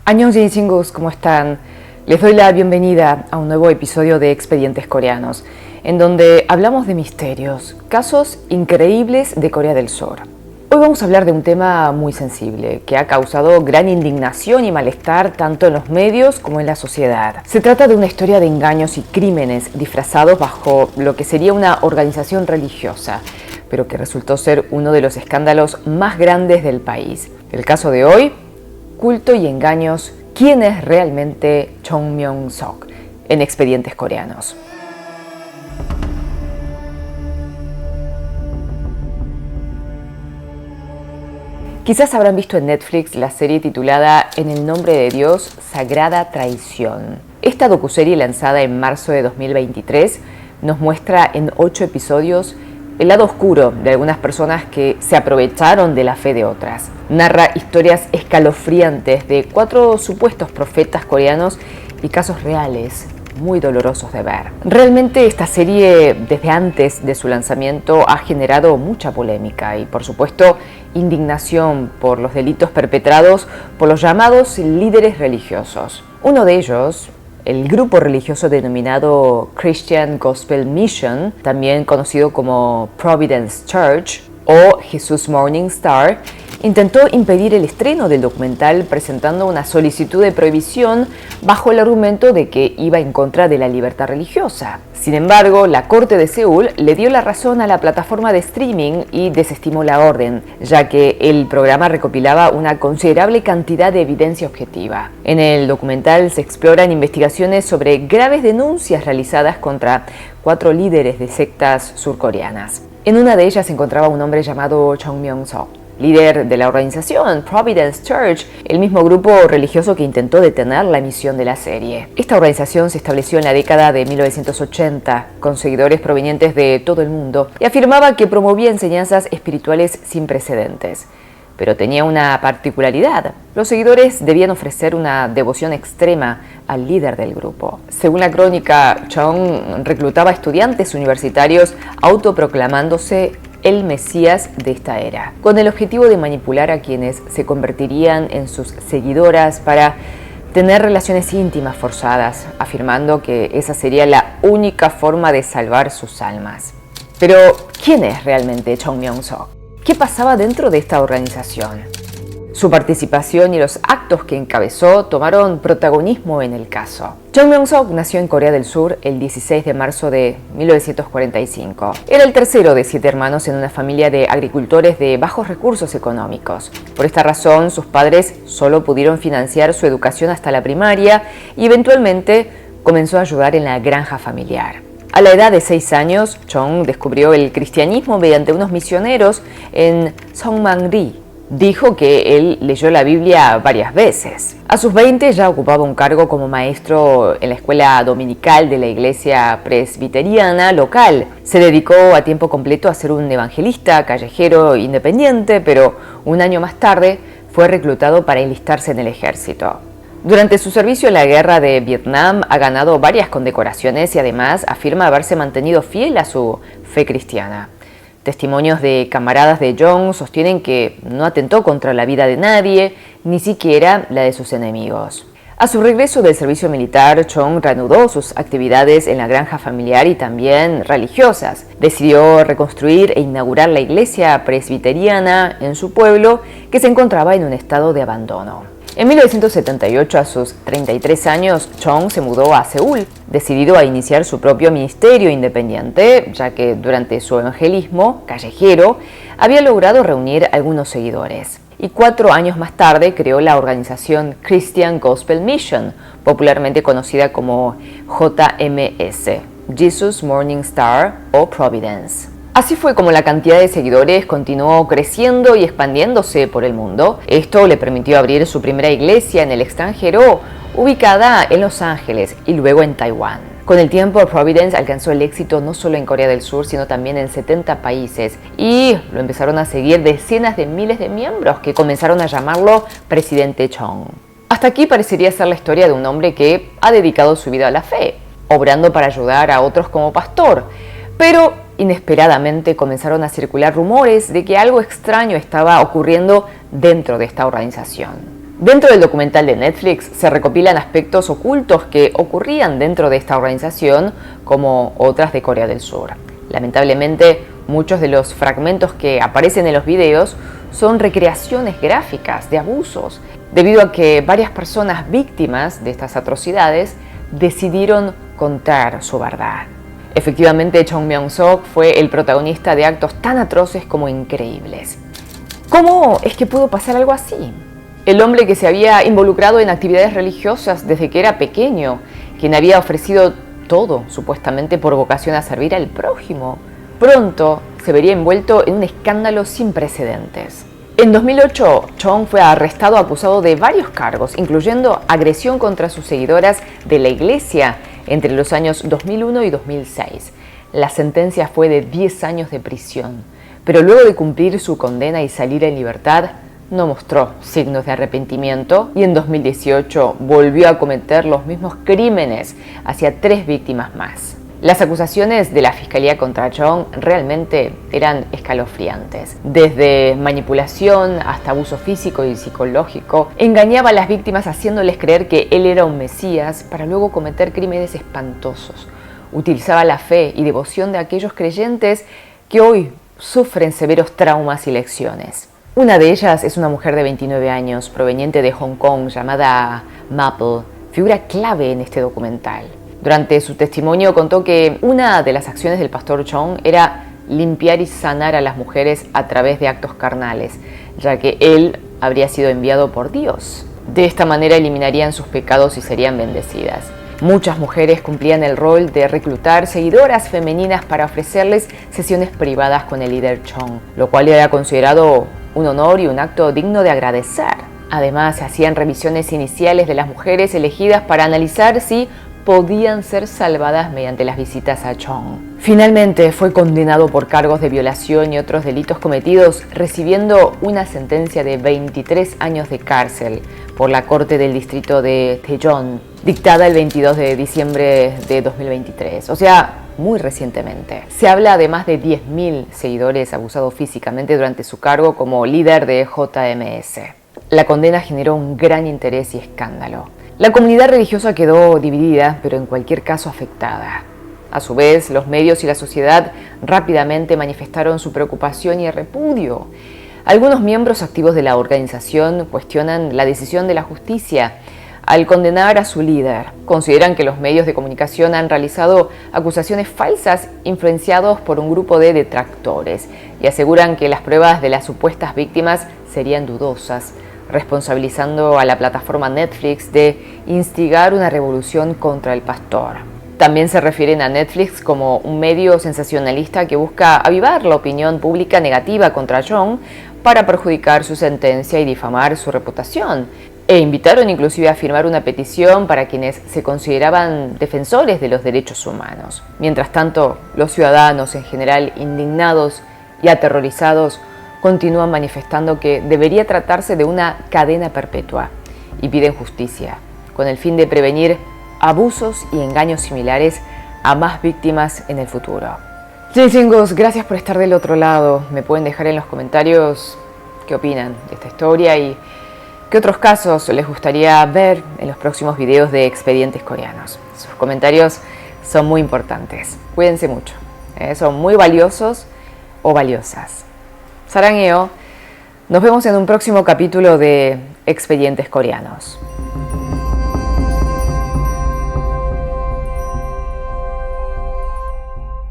Annyeonghaseyo chicos, ¿cómo están? Les doy la bienvenida a un nuevo episodio de Expedientes Coreanos, en donde hablamos de misterios, casos increíbles de Corea del Sur. Hoy vamos a hablar de un tema muy sensible, que ha causado gran indignación y malestar tanto en los medios como en la sociedad. Se trata de una historia de engaños y crímenes disfrazados bajo lo que sería una organización religiosa, pero que resultó ser uno de los escándalos más grandes del país. El caso de hoy: culto y engaños. ¿Quién es realmente Chung Myung-sok? En Expedientes Coreanos. Quizás habrán visto en Netflix la serie titulada En el nombre de Dios, Sagrada Traición. Esta docuserie, lanzada en marzo de 2023, nos muestra en 8 episodios el lado oscuro de algunas personas que se aprovecharon de la fe de otras. Narra historias escalofriantes de 4 supuestos profetas coreanos y casos reales muy dolorosos de ver. Realmente esta serie, desde antes de su lanzamiento, ha generado mucha polémica y, por supuesto, indignación por los delitos perpetrados por los llamados líderes religiosos. Uno de ellos, el grupo religioso denominado Christian Gospel Mission, también conocido como Providence Church o Jesus Morning Star, intentó impedir el estreno del documental presentando una solicitud de prohibición bajo el argumento de que iba en contra de la libertad religiosa. Sin embargo, la Corte de Seúl le dio la razón a la plataforma de streaming y desestimó la orden, ya que el programa recopilaba una considerable cantidad de evidencia objetiva. En el documental se exploran investigaciones sobre graves denuncias realizadas contra 4 líderes de sectas surcoreanas. En una de ellas se encontraba un hombre llamado Chung Myung-sok, líder de la organización Providence Church, el mismo grupo religioso que intentó detener la emisión de la serie. Esta organización se estableció en la década de 1980, con seguidores provenientes de todo el mundo, y afirmaba que promovía enseñanzas espirituales sin precedentes. Pero tenía una particularidad: los seguidores debían ofrecer una devoción extrema al líder del grupo. Según la crónica, Chung reclutaba estudiantes universitarios autoproclamándose el Mesías de esta era, con el objetivo de manipular a quienes se convertirían en sus seguidoras para tener relaciones íntimas forzadas, afirmando que esa sería la única forma de salvar sus almas. Pero, ¿quién es realmente Chung Myung-sok? ¿Qué pasaba dentro de esta organización? Su participación y los actos que encabezó tomaron protagonismo en el caso. Chung Myung-sok nació en Corea del Sur el 16 de marzo de 1945. Era el tercero de 7 hermanos en una familia de agricultores de bajos recursos económicos. Por esta razón, sus padres solo pudieron financiar su educación hasta la primaria y eventualmente comenzó a ayudar en la granja familiar. A la edad de 6 años, Chung descubrió el cristianismo mediante unos misioneros en Seongman-ri. Dijo que él leyó la Biblia varias veces. A sus 20 ya ocupaba un cargo como maestro en la escuela dominical de la iglesia presbiteriana local. Se dedicó a tiempo completo a ser un evangelista callejero independiente, pero un año más tarde fue reclutado para enlistarse en el ejército. Durante su servicio en la guerra de Vietnam ha ganado varias condecoraciones y además afirma haberse mantenido fiel a su fe cristiana. Testimonios de camaradas de Chung sostienen que no atentó contra la vida de nadie, ni siquiera la de sus enemigos. A su regreso del servicio militar, Chung reanudó sus actividades en la granja familiar y también religiosas. Decidió reconstruir e inaugurar la iglesia presbiteriana en su pueblo, que se encontraba en un estado de abandono. En 1978, a sus 33 años, Chung se mudó a Seúl, decidido a iniciar su propio ministerio independiente, ya que durante su evangelismo callejero había logrado reunir algunos seguidores. Y 4 años más tarde creó la organización Christian Gospel Mission, popularmente conocida como JMS, Jesus Morning Star o Providence. Así fue como la cantidad de seguidores continuó creciendo y expandiéndose por el mundo. Esto le permitió abrir su primera iglesia en el extranjero, ubicada en Los Ángeles y luego en Taiwán. Con el tiempo, Providence alcanzó el éxito no solo en Corea del Sur, sino también en 70 países, y lo empezaron a seguir decenas de miles de miembros que comenzaron a llamarlo Presidente Chung. Hasta aquí parecería ser la historia de un hombre que ha dedicado su vida a la fe, obrando para ayudar a otros como pastor. Pero inesperadamente comenzaron a circular rumores de que algo extraño estaba ocurriendo dentro de esta organización. Dentro del documental de Netflix se recopilan aspectos ocultos que ocurrían dentro de esta organización, como otras de Corea del Sur. Lamentablemente, muchos de los fragmentos que aparecen en los videos son recreaciones gráficas de abusos, debido a que varias personas víctimas de estas atrocidades decidieron contar su verdad. Efectivamente, Chung Myung-sok fue el protagonista de actos tan atroces como increíbles. ¿Cómo es que pudo pasar algo así? El hombre que se había involucrado en actividades religiosas desde que era pequeño, quien había ofrecido todo, supuestamente por vocación a servir al prójimo, pronto se vería envuelto en un escándalo sin precedentes. En 2008, Chung fue arrestado acusado de varios cargos, incluyendo agresión contra sus seguidoras de la iglesia entre los años 2001 y 2006. La sentencia fue de 10 años de prisión, pero luego de cumplir su condena y salir en libertad, no mostró signos de arrepentimiento y en 2018 volvió a cometer los mismos crímenes hacia 3 víctimas más. Las acusaciones de la fiscalía contra Chung realmente eran escalofriantes. Desde manipulación hasta abuso físico y psicológico, engañaba a las víctimas haciéndoles creer que él era un mesías para luego cometer crímenes espantosos. Utilizaba la fe y devoción de aquellos creyentes que hoy sufren severos traumas y lecciones. Una de ellas es una mujer de 29 años, proveniente de Hong Kong, llamada Maple, figura clave en este documental. Durante su testimonio contó que una de las acciones del pastor Chung era limpiar y sanar a las mujeres a través de actos carnales, ya que él habría sido enviado por Dios. De esta manera eliminarían sus pecados y serían bendecidas. Muchas mujeres cumplían el rol de reclutar seguidoras femeninas para ofrecerles sesiones privadas con el líder Chung, lo cual era considerado un honor y un acto digno de agradecer. Además, se hacían revisiones iniciales de las mujeres elegidas para analizar si podían ser salvadas mediante las visitas a Chung. Finalmente, fue condenado por cargos de violación y otros delitos cometidos, recibiendo una sentencia de 23 años de cárcel por la Corte del Distrito de Daejeon, dictada el 22 de diciembre de 2023, o sea, muy recientemente. Se habla de más de 10.000 seguidores abusados físicamente durante su cargo como líder de JMS. La condena generó un gran interés y escándalo. La comunidad religiosa quedó dividida, pero en cualquier caso afectada. A su vez, los medios y la sociedad rápidamente manifestaron su preocupación y repudio. Algunos miembros activos de la organización cuestionan la decisión de la justicia al condenar a su líder. Consideran que los medios de comunicación han realizado acusaciones falsas influenciados por un grupo de detractores y aseguran que las pruebas de las supuestas víctimas serían dudosas, responsabilizando a la plataforma Netflix de instigar una revolución contra el pastor. También se refieren a Netflix como un medio sensacionalista que busca avivar la opinión pública negativa contra Chung para perjudicar su sentencia y difamar su reputación. E invitaron inclusive a firmar una petición para quienes se consideraban defensores de los derechos humanos. Mientras tanto, los ciudadanos en general, indignados y aterrorizados, continúan manifestando que debería tratarse de una cadena perpetua y piden justicia, con el fin de prevenir abusos y engaños similares a más víctimas en el futuro. Chingos, gracias por estar del otro lado. Me pueden dejar en los comentarios qué opinan de esta historia y qué otros casos les gustaría ver en los próximos videos de Expedientes Coreanos. Sus comentarios son muy importantes. Cuídense mucho. Son muy valiosos o valiosas. Sarangeo, nos vemos en un próximo capítulo de Expedientes Coreanos.